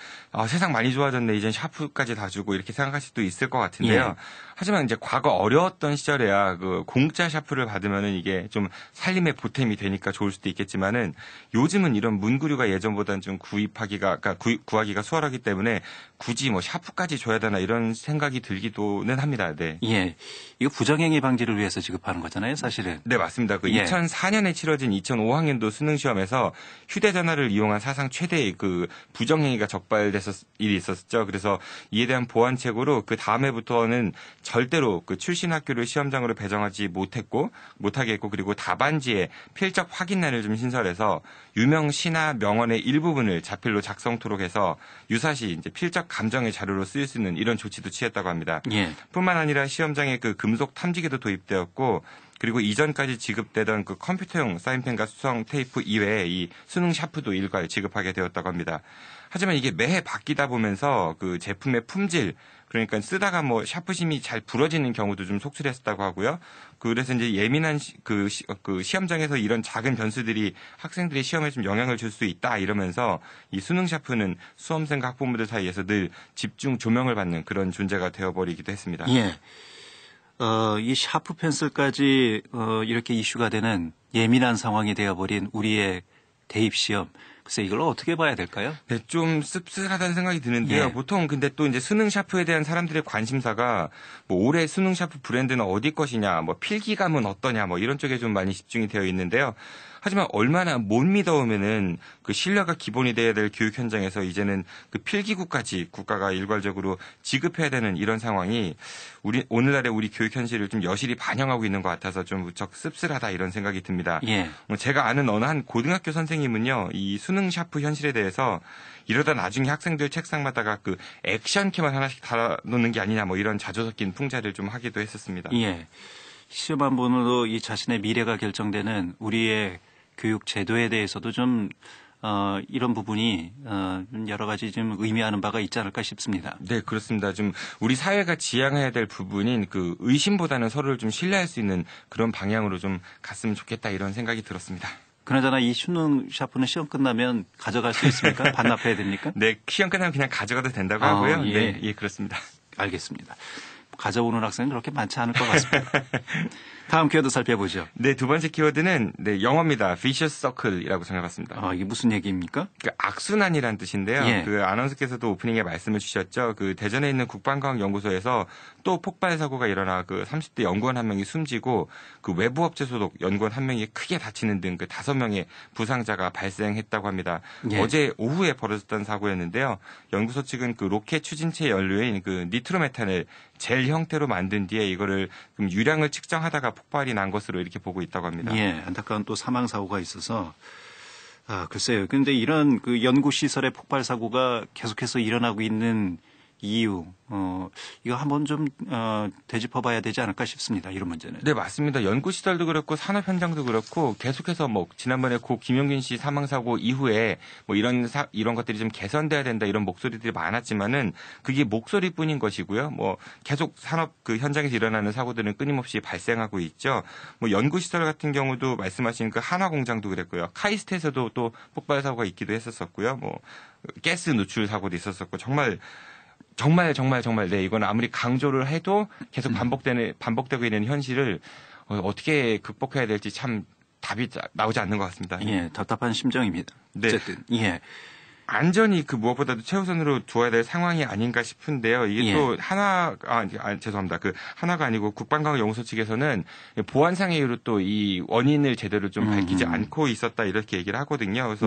세상 많이 좋아졌네, 이젠 샤프까지 다 주고 이렇게 생각하실 수도 있을 것 같은데요. 예. 하지만 이제 과거 어려웠던 시절에야 그 공짜 샤프를 받으면은 이게 좀 살림의 보탬이 되니까 좋을 수도 있겠지만은 요즘은 이런 문구류가 예전보다는 좀 구하기가 수월하기 때문에 굳이 샤프까지 줘야 되나 이런 생각이 들기도는 합니다. 네. 예. 이거 부정행위 방지를 위해서 지급하는 거잖아요, 사실은. 네, 맞습니다. 예. 2004년에 치러진 2005학년도 수능 시험에서 휴대전화를 이용한 사상 최대의 그 부정행위가 일이 있었죠. 그래서 이에 대한 보완책으로 그 다음 해부터는 절대로 그 출신 학교를 시험장으로 배정하지 못하게 했고 그리고 답안지에 필적 확인란을 좀 신설해서 유명 시나 명언의 일부분을 자필로 작성토록 해서 유사시 이제 필적 감정의 자료로 쓰일 수 있는 이런 조치도 취했다고 합니다. 예. 뿐만 아니라 시험장에 그 금속 탐지기도 도입되었고 그리고 이전까지 지급되던 그 컴퓨터용 사인펜과 수성 테이프 이외에 이 수능 샤프도 일괄 지급하게 되었다고 합니다. 하지만 이게 매해 바뀌다 보면서 그 제품의 품질 그러니까 쓰다가 샤프심이 잘 부러지는 경우도 좀 속출했었다고 하고요. 그래서 이제 예민한 그 시험장에서 이런 작은 변수들이 학생들의 시험에 좀 영향을 줄 수 있다 이러면서 이 수능 샤프는 수험생과 학부모들 사이에서 늘 집중 조명을 받는 그런 존재가 되어버리기도 했습니다. 예. 이 샤프 펜슬까지 이렇게 이슈가 되는 예민한 상황이 되어버린 우리의 대입 시험. 글쎄 이걸 어떻게 봐야 될까요? 네, 좀 씁쓸하다는 생각이 드는데요. 예. 보통 근데 또 이제 수능 샤프에 대한 사람들의 관심사가 올해 수능 샤프 브랜드는 어디 것이냐, 필기감은 어떠냐, 이런 쪽에 좀 많이 집중이 되어 있는데요. 하지만 얼마나 못 믿어오면은 그 신뢰가 기본이 돼야 될 교육 현장에서 이제는 그 필기구까지 국가가 일괄적으로 지급해야 되는 이런 상황이 오늘날의 우리 교육 현실을 좀 여실히 반영하고 있는 것 같아서 좀 무척 씁쓸하다 이런 생각이 듭니다. 예. 제가 아는 어느 한 고등학교 선생님은요, 이 수능 샤프 현실에 대해서 이러다 나중에 학생들 책상마다가 그 액션키만 하나씩 달아놓는 게 아니냐 이런 자조 섞인 풍자를 좀 하기도 했었습니다. 예. 시험 한 번으로 이 자신의 미래가 결정되는 우리의 교육 제도에 대해서도 좀 이런 부분이 여러 가지 좀 의미하는 바가 있지 않을까 싶습니다. 네, 그렇습니다. 좀 우리 사회가 지향해야 될 부분인 그 의심보다는 서로를 좀 신뢰할 수 있는 그런 방향으로 좀 갔으면 좋겠다 이런 생각이 들었습니다. 그나저나 이 수능 샤프는 시험 끝나면 가져갈 수 있습니까? 반납해야 됩니까? 네, 시험 끝나면 그냥 가져가도 된다고 하고요. 예. 네, 그렇습니다. 알겠습니다. 가져오는 학생은 그렇게 많지 않을 것 같습니다. 다음 키워드 살펴보죠. 네, 두 번째 키워드는 영어입니다. vicious circle이라고 정해봤습니다. 이게 무슨 얘기입니까? 그 악순환이란 뜻인데요. 예. 그 아나운서께서도 오프닝에 말씀을 주셨죠. 그 대전에 있는 국방과학연구소에서 또 폭발 사고가 일어나 그 30대 연구원 한 명이 숨지고 그 외부 업체 소속 연구원 한 명이 크게 다치는 등 그 5명의 부상자가 발생했다고 합니다. 예. 어제 오후에 벌어졌던 사고였는데요. 연구소 측은 그 로켓 추진체 연료인 그 니트로메탄을 젤 형태로 만든 뒤에 이거를 유량을 측정하다가 폭발이 난 것으로 이렇게 보고 있다고 합니다. 예, 안타까운 또 사망 사고가 있어서 글쎄요. 근데 이런 그 연구 시설의 폭발 사고가 계속해서 일어나고 있는 이유, 이거 한번 좀 되짚어봐야 되지 않을까 싶습니다. 이런 문제는. 네, 맞습니다. 연구 시설도 그렇고 산업 현장도 그렇고 계속해서 뭐 지난번에 고 김용균 씨 사망 사고 이후에 뭐 이런 것들이 좀 개선돼야 된다 이런 목소리들이 많았지만은 그게 목소리뿐인 것이고요. 뭐 계속 산업 그 현장에서 일어나는 사고들은 끊임없이 발생하고 있죠. 뭐 연구 시설 같은 경우도 말씀하신 그 한화 공장도 그랬고요. 카이스트에서도 또 폭발 사고가 있기도 했었었고요. 뭐 가스 누출 사고도 있었었고 정말 네, 이건 아무리 강조를 해도 계속 반복되고 있는 현실을 어떻게 극복해야 될지 참 답이 나오지 않는 것 같습니다. 예, 답답한 심정입니다. 네. 어쨌든, 예. 안전이 그 무엇보다도 최우선으로 두어야 될 상황이 아닌가 싶은데요. 이게 또 죄송합니다. 그 하나가 아니고 국방과학연구소 측에서는 보안상의 이유로 또 이 원인을 제대로 좀 밝히지 않고 있었다 이렇게 얘기를 하거든요. 그래서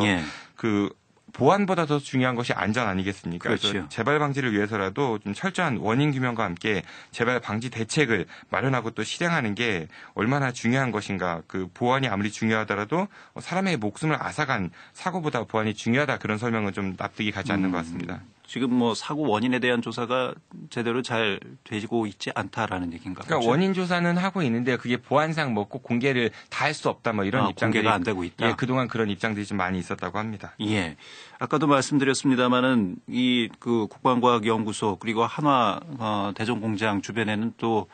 그 보안보다 더 중요한 것이 안전 아니겠습니까? 그렇죠. 그래서 재발 방지를 위해서라도 좀 철저한 원인 규명과 함께 재발 방지 대책을 마련하고 또 실행하는 게 얼마나 중요한 것인가. 그 보안이 아무리 중요하더라도 사람의 목숨을 앗아간 사고보다 보안이 중요하다. 그런 설명은 좀 납득이 가지 않는 것 같습니다. 지금 뭐 사고 원인에 대한 조사가 제대로 잘 되고 있지 않다라는 얘기인가 보죠. 그러니까 원인 조사는 하고 있는데 그게 보안상 뭐 꼭 공개를 다 할 수 없다 뭐 이런 입장들이 공개가 안 되고 있다. 예, 그동안 그런 입장들이 좀 많이 있었다고 합니다. 예. 아까도 말씀드렸습니다마는 이 그 국방과학연구소 그리고 한화 대전공장 주변에는 또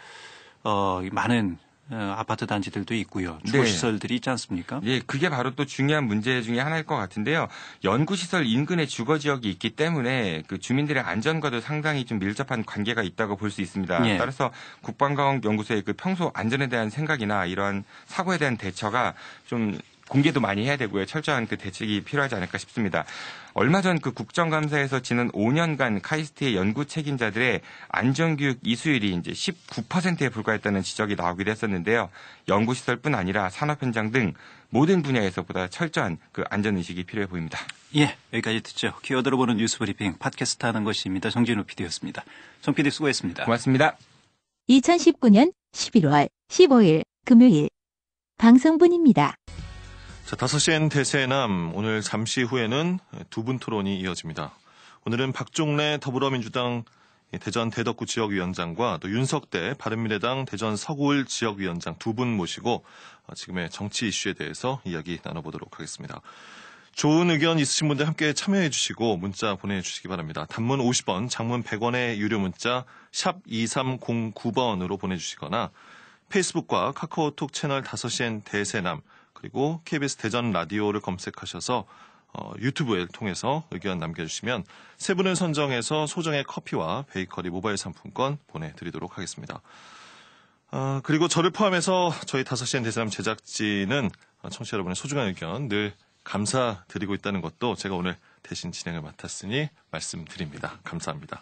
많은 아파트 단지들도 있고요. 주거시설들이 있지 않습니까? 예, 그게 바로 또 중요한 문제 중에 하나일 것 같은데요. 연구시설 인근에 주거지역이 있기 때문에 그 주민들의 안전과도 상당히 좀 밀접한 관계가 있다고 볼 수 있습니다. 예. 따라서 국방과학연구소의 그 평소 안전에 대한 생각이나 이런 사고에 대한 대처가 좀 공개도 많이 해야 되고요. 철저한 그 대책이 필요하지 않을까 싶습니다. 얼마 전 그 국정감사에서 지난 5년간 카이스트의 연구 책임자들의 안전교육 이수율이 이제 19%에 불과했다는 지적이 나오기도 했었는데요. 연구시설뿐 아니라 산업 현장 등 모든 분야에서 보다 철저한 그 안전의식이 필요해 보입니다. 예, 여기까지 듣죠. 키워드로 보는 뉴스 브리핑 팟캐스트 하는 것입니다. 정진우 PD였습니다. 정 PD 수고했습니다. 고맙습니다. 2019년 11월 15일 금요일 방송분입니다. 자, 5시엔 대세남. 오늘 잠시 후에는 두 분 토론이 이어집니다. 오늘은 박종래 더불어민주당 대전 대덕구 지역위원장과 또 윤석대 바른미래당 대전 서구을 지역위원장 두 분 모시고 지금의 정치 이슈에 대해서 이야기 나눠보도록 하겠습니다. 좋은 의견 있으신 분들 함께 참여해 주시고 문자 보내주시기 바랍니다. 단문 50원, 장문 100원의 유료 문자 샵 2309번으로 보내주시거나 페이스북과 카카오톡 채널 5시엔 대세남 그리고 KBS 대전 라디오를 검색하셔서 유튜브를 통해서 의견 남겨주시면 세 분을 선정해서 소정의 커피와 베이커리 모바일 상품권 보내드리도록 하겠습니다. 그리고 저를 포함해서 저희 5시엔 대세남 제작진은 청취자 여러분의 소중한 의견 늘 감사드리고 있다는 것도 제가 오늘 대신 진행을 맡았으니 말씀드립니다. 감사합니다.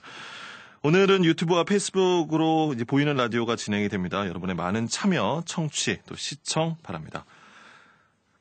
오늘은 유튜브와 페이스북으로 이제 보이는 라디오가 진행이 됩니다. 여러분의 많은 참여, 청취, 또 시청 바랍니다.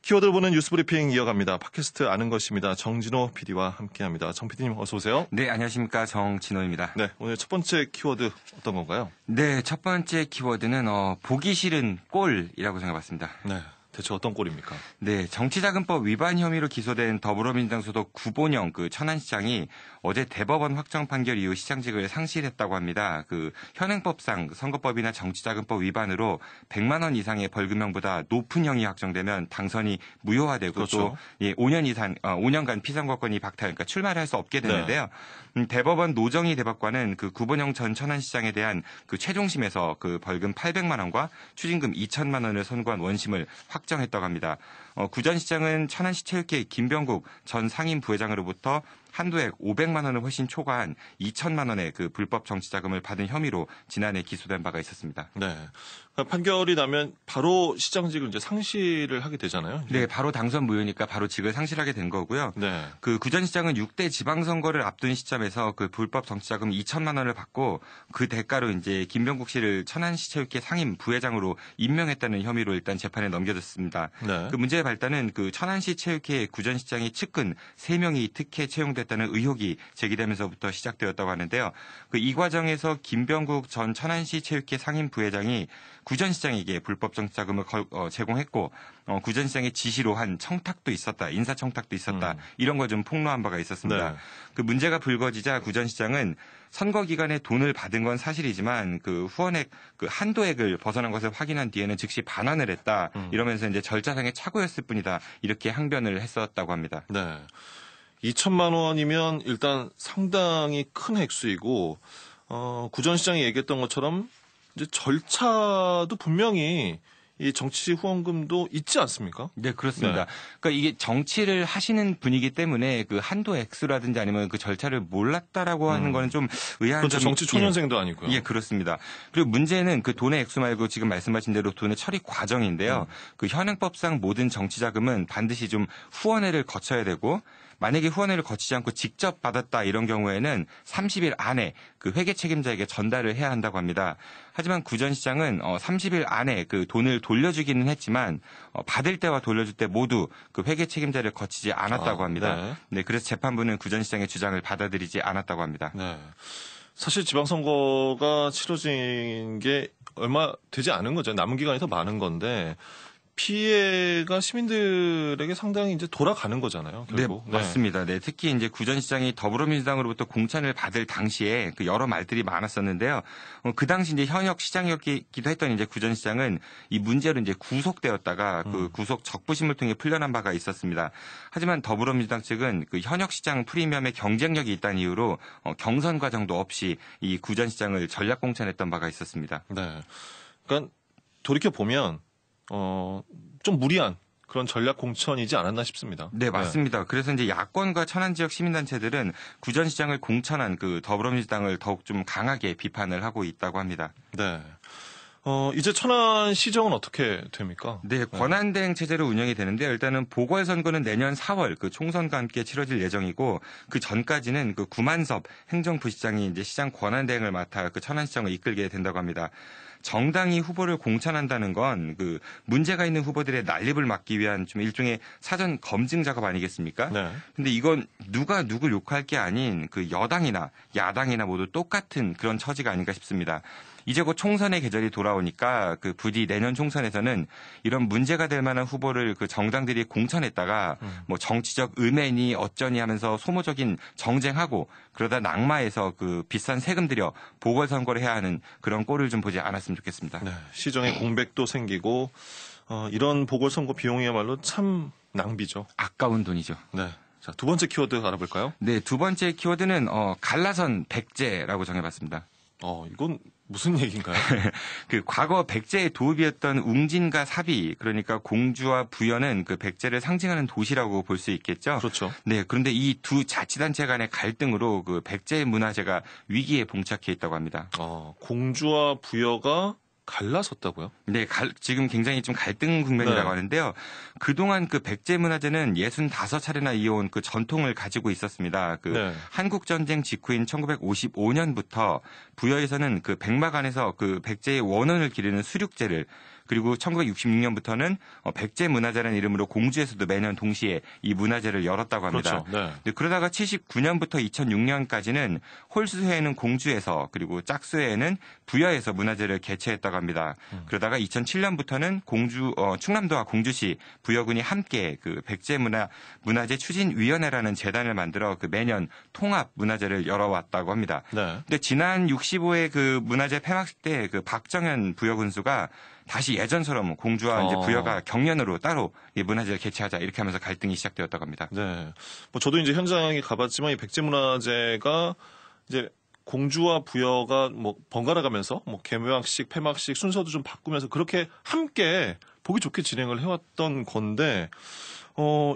키워드를 보는 뉴스브리핑 이어갑니다. 팟캐스트 아는 것입니다. 정진호 PD와 함께합니다. 정 PD님 어서 오세요. 네, 안녕하십니까. 정진호입니다. 네, 오늘 첫 번째 키워드 어떤 건가요? 네, 첫 번째 키워드는 보기 싫은 꼴이라고 생각해봤습니다. 네, 대체 어떤 꼴입니까? 네, 정치자금법 위반 혐의로 기소된 더불어민주당 소속 구본영 그 천안시장이 어제 대법원 확정 판결 이후 시장직을 상실했다고 합니다. 그 현행법상 선거법이나 정치자금법 위반으로 100만 원 이상의 벌금형보다 높은 형이 확정되면 당선이 무효화되고 그렇죠. 또 5년간 피선거권이 박탈, 그러니까 출마를 할 수 없게 되는데요. 대법원 노정희 대법관은 그 구본영 전 천안시장에 대한 그 최종심에서 그 벌금 800만 원과 추징금 2천만 원을 선고한 원심을 확정했다고 합니다. 구 전 시장은 천안시체육회 김병국 전 상임 부회장으로부터 한도액 500만 원을 훨씬 초과한 2천만 원의 그 불법 정치자금을 받은 혐의로 지난해 기소된 바가 있었습니다. 네. 판결이 나면 바로 시장직을 이제 상실을 하게 되잖아요. 네, 바로 당선 무효니까 바로 직을 상실하게 된 거고요. 네. 그 구 전 시장은 6대 지방선거를 앞둔 시점에서 그 불법 정치자금 2천만 원을 받고 그 대가로 이제 김병국 씨를 천안시체육회 상임 부회장으로 임명했다는 혐의로 일단 재판에 넘겨졌습니다. 네. 그 문제의 발단은 그 천안시체육회 구 전 시장의 측근 3명이 특혜 채용됐다는 의혹이 제기되면서부터 시작되었다고 하는데요. 그 이 과정에서 김병국 전 천안시체육회 상임 부회장이 구전시장에게 불법 정치자금을 제공했고 구전시장의 지시로 한 청탁도 있었다, 인사청탁도 있었다 이런 걸 좀 폭로한 바가 있었습니다. 네. 그 문제가 불거지자 구전시장은 선거 기간에 돈을 받은 건 사실이지만 그 후원액 그 한도액을 벗어난 것을 확인한 뒤에는 즉시 반환을 했다 이러면서 이제 절차상의 착오였을 뿐이다 이렇게 항변을 했었다고 합니다. 네. 2천만 원이면 일단 상당히 큰 액수이고 구전시장이 얘기했던 것처럼 이제 절차도 분명히 이 정치 후원금도 있지 않습니까? 네, 그렇습니다. 네. 그러니까 이게 정치를 하시는 분이기 때문에 그 한도 액수라든지 아니면 그 절차를 몰랐다라고 하는 거는 좀 의아한 그렇죠. 점이 정치 초년생도 아니고요. 예, 그렇습니다. 그리고 문제는 그 돈의 액수 말고 지금 말씀하신 대로 돈의 처리 과정인데요. 그 현행법상 모든 정치 자금은 반드시 좀 후원회를 거쳐야 되고 만약에 후원회를 거치지 않고 직접 받았다 이런 경우에는 30일 안에 그 회계 책임자에게 전달을 해야 한다고 합니다. 하지만 구전시장은 30일 안에 그 돈을 돌려주기는 했지만 받을 때와 돌려줄 때 모두 그 회계 책임자를 거치지 않았다고 합니다. 네. 네, 그래서 재판부는 구전시장의 주장을 받아들이지 않았다고 합니다. 네. 사실 지방선거가 치러진 게 얼마 되지 않은 거죠. 남은 기간이 더 많은 건데 피해가 시민들에게 상당히 이제 돌아가는 거잖아요. 결국. 네, 맞습니다. 네, 특히 이제 구전시장이 더불어민주당으로부터 공천을 받을 당시에 그 여러 말들이 많았었는데요. 그 당시 이제 현역 시장이었기도 했던 이제 구전시장은 이 문제로 이제 구속되었다가 그 구속 적부심을 통해 풀려난 바가 있었습니다. 하지만 더불어민주당 측은 그 현역 시장 프리미엄의 경쟁력이 있다는 이유로 경선 과정도 없이 이 구전시장을 전략 공천했던 바가 있었습니다. 네. 그러니까 돌이켜 보면 좀 무리한 그런 전략 공천이지 않았나 싶습니다. 네, 맞습니다. 그래서 이제 야권과 천안 지역 시민단체들은 구전시장을 공천한 그 더불어민주당을 더욱 좀 강하게 비판을 하고 있다고 합니다. 네. 이제 천안 시정은 어떻게 됩니까? 네, 권한대행 체제로 운영이 되는데요. 일단은 보궐선거는 내년 4월 그 총선과 함께 치러질 예정이고 그 전까지는 그 구만섭 행정부시장이 이제 시장 권한대행을 맡아 그 천안시장을 이끌게 된다고 합니다. 정당이 후보를 공천한다는 건 그 문제가 있는 후보들의 난립을 막기 위한 좀 일종의 사전 검증 작업 아니겠습니까? 네. 근데 이건 누가 누굴 욕할 게 아닌 그 여당이나 야당이나 모두 똑같은 그런 처지가 아닌가 싶습니다. 이제 곧 총선의 계절이 돌아오니까 그 부디 내년 총선에서는 이런 문제가 될 만한 후보를 그 정당들이 공천했다가 뭐 정치적 음해니 어쩌니 하면서 소모적인 정쟁하고 그러다 낙마해서 그 비싼 세금 들여 보궐선거를 해야 하는 그런 꼴을 좀 보지 않았으면 좋겠습니다. 네. 시정에 공백도 생기고 이런 보궐선거 비용이야말로 참 낭비죠. 아까운 돈이죠. 네. 자, 두 번째 키워드 알아볼까요? 네, 두 번째 키워드는 갈라선 백제라고 정해봤습니다. 이건 무슨 얘기인가요? 그 과거 백제의 도읍이었던 웅진과 사비, 그러니까 공주와 부여는 그 백제를 상징하는 도시라고 볼 수 있겠죠. 그렇죠. 네, 그런데 이 두 자치단체 간의 갈등으로 그 백제 문화재가 위기에 봉착해 있다고 합니다. 공주와 부여가 갈라섰다고요? 네, 지금 굉장히 좀 갈등 국면이라고 네. 하는데요. 그동안 그 백제 문화재는 65차례나 이어온 그 전통을 가지고 있었습니다. 그 네. 한국전쟁 직후인 1955년부터 부여에서는 그 백마관에서 그 백제의 원혼을 기르는 수륙제를 그리고 1966년부터는 백제 문화제라는 이름으로 공주에서도 매년 동시에 이 문화제를 열었다고 합니다. 그렇죠. 네. 네, 그러다가 79년부터 2006년까지는 홀수회에는 공주에서 그리고 짝수회에는 부여에서 문화제를 개최했다고 합니다. 그러다가 2007년부터는 충남도와 공주시 부여군이 함께 그 백제 문화제 추진위원회라는 재단을 만들어 그 매년 통합 문화제를 열어왔다고 합니다. 네. 근데 지난 65회 그 문화제 폐막식 때 그 박정현 부여군수가 다시 예전처럼 공주와 이제 부여가 경연으로 따로 이 문화제를 개최하자 이렇게 하면서 갈등이 시작되었다고 합니다. 네. 뭐 저도 이제 현장에 가봤지만 이 백제문화제가 이제 공주와 부여가 뭐 번갈아 가면서 뭐 개묘학식, 폐막식 순서도 좀 바꾸면서 그렇게 함께 보기 좋게 진행을 해왔던 건데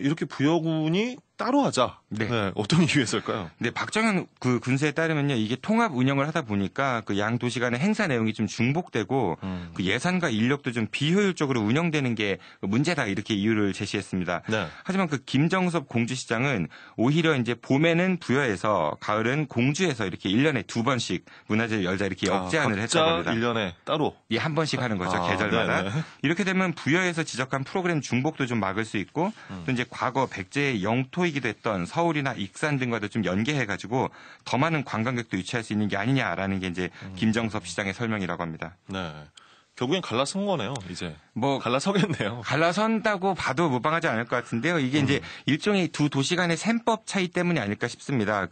이렇게 부여군이 따로 하자. 네. 네. 어떤 이유에서일까요? 네, 박정현 그 군수에 따르면요, 이게 통합 운영을 하다 보니까 그 양 도시 간의 행사 내용이 좀 중복되고 그 예산과 인력도 좀 비효율적으로 운영되는 게 문제다 이렇게 이유를 제시했습니다. 네. 하지만 그 김정섭 공주시장은 오히려 이제 봄에는 부여에서 가을은 공주에서 이렇게 1년에 2번씩 문화제를 열자 이렇게 역제안을 했다고 합니다. 1년에 따로. 예, 한 번씩 하는 거죠, 계절마다. 네네. 이렇게 되면 부여에서 지적한 프로그램 중복도 좀 막을 수 있고 또 이제 과거 백제의 영토이기도 했던 서울이나 익산 등과도 좀 연계해가지고 더 많은 관광객도 유치할 수 있는 게 아니냐라는 게 이제 김정섭 시장의 설명이라고 합니다. 네. 결국엔 갈라선 거네요, 이제. 뭐 갈라서겠네요. 갈라선다고 봐도 무방하지 않을 것 같은데요. 이게 이제 일종의 두 도시 간의 셈법 차이 때문이 아닐까 싶습니다.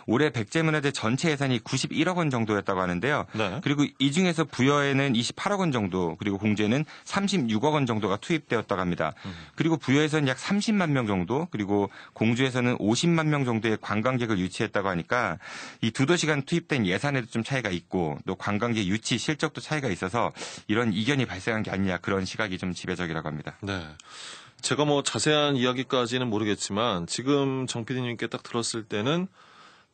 올해 백제문화재 전체 예산이 91억 원 정도였다고 하는데요. 네. 그리고 이 중에서 부여에는 28억 원 정도, 그리고 공주에는 36억 원 정도가 투입되었다고 합니다. 그리고 부여에서는 약 30만 명 정도, 그리고 공주에서는 50만 명 정도의 관광객을 유치했다고 하니까 이 두 도시 간 투입된 예산에도 좀 차이가 있고 또 관광객 유치 실적도 차이가 있어서 이런 이견이 발생한 게 아니냐, 그런 시각이 좀 지배적이라고 합니다. 네. 제가 뭐 자세한 이야기까지는 모르겠지만 지금 정 PD님께 딱 들었을 때는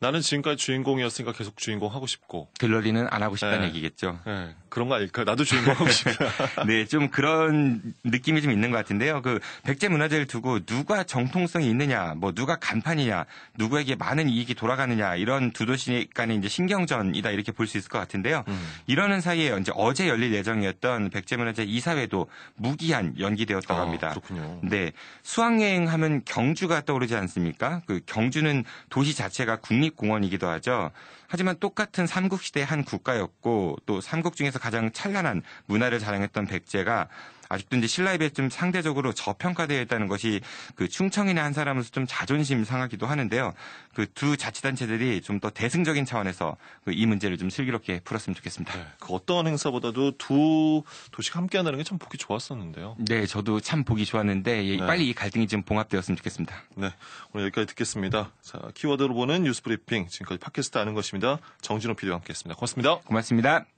나는 지금까지 주인공이었으니까 계속 주인공 하고 싶고 들러리는 안 하고 싶다는 네. 얘기겠죠. 네, 그런 거 아닐까요? 나도 주인공 하고 싶다. 네, 좀 그런 느낌이 좀 있는 것 같은데요. 백제 문화재를 두고 누가 정통성이 있느냐, 뭐 누가 간판이냐, 누구에게 많은 이익이 돌아가느냐, 이런 두 도시 간의 이제 신경전이다, 이렇게 볼 수 있을 것 같은데요. 이러는 사이에 이제 어제 열릴 예정이었던 백제 문화재 이사회도 무기한 연기되었다고 합니다. 그렇군요. 네, 수학여행 하면 경주가 떠오르지 않습니까? 경주는 도시 자체가 국립공원이기도 하죠. 하지만 똑같은 삼국시대의 한 국가였고 또 삼국 중에서 가장 찬란한 문화를 자랑했던 백제가 아직도 이제 신라에 비해 좀 상대적으로 저평가되어 있다는 것이 충청인의 한 사람으로서 좀 자존심 상하기도 하는데요. 두 자치단체들이 좀 더 대승적인 차원에서 이 문제를 좀 슬기롭게 풀었으면 좋겠습니다. 네, 어떤 행사보다도 두 도시가 함께 한다는 게 참 보기 좋았었는데요. 네, 저도 참 보기 좋았는데 네. 빨리 이 갈등이 좀 봉합되었으면 좋겠습니다. 네, 오늘 여기까지 듣겠습니다. 자, 키워드로 보는 뉴스브리핑, 지금까지 팟캐스트 아는 것입니다. 정진호 PD와 함께했습니다. 고맙습니다. 고맙습니다.